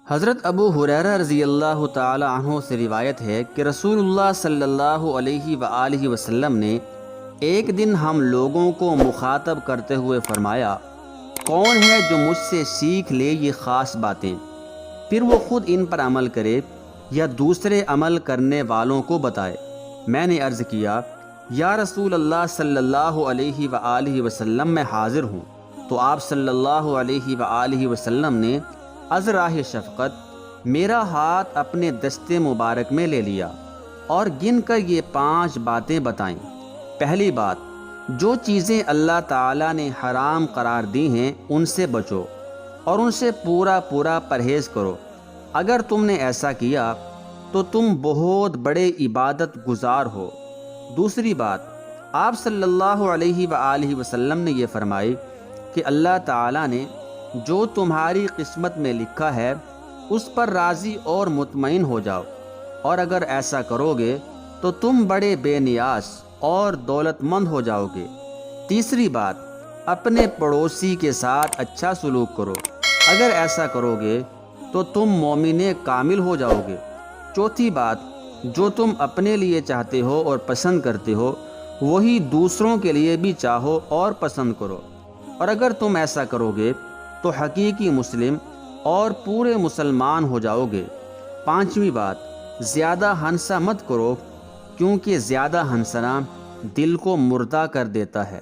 حضرت ابو ہریرہ رضی اللہ تعالی عنہ سے روایت ہے کہ رسول اللہ صلی اللہ علیہ وآلہ وسلم نے ایک دن ہم لوگوں کو مخاطب کرتے ہوئے فرمایا، کون ہے جو مجھ سے سیکھ لے یہ خاص باتیں، پھر وہ خود ان پر عمل کرے یا دوسرے عمل کرنے والوں کو بتائے۔ میں نے عرض کیا، یا رسول اللہ صلی اللہ علیہ وآلہ وسلم میں حاضر ہوں۔ تو آپ صلی اللہ علیہ وآلہ وسلم نے از راہ شفقت میرا ہاتھ اپنے دستے مبارک میں لے لیا اور گن کر یہ 5 باتیں بتائیں۔ پہلی بات، جو چیزیں اللہ تعالیٰ نے حرام قرار دی ہیں ان سے بچو اور ان سے پورا پرہیز کرو۔ اگر تم نے ایسا کیا تو تم بہت بڑے عبادت گزار ہو۔ دوسری بات، آپ صلی اللہ علیہ وآلہ وسلم نے یہ فرمائی کہ اللہ تعالیٰ نے جو تمہاری قسمت میں لکھا ہے اس پر راضی اور مطمئن ہو جاؤ، اور اگر ایسا کرو گے تو تم بڑے بے نیاز اور دولت مند ہو جاؤ گے۔ تیسری بات، اپنے پڑوسی کے ساتھ اچھا سلوک کرو، اگر ایسا کرو گے تو تم مومن کامل ہو جاؤ گے۔ چوتھی بات، جو تم اپنے لیے چاہتے ہو اور پسند کرتے ہو وہی دوسروں کے لیے بھی چاہو اور پسند کرو، اور اگر تم ایسا کرو گے تو حقیقی مسلم اور پورے مسلمان ہو جاؤ گے۔ پانچویں بات، زیادہ ہنسا مت کرو، کیونکہ زیادہ ہنسنا دل کو مردہ کر دیتا ہے۔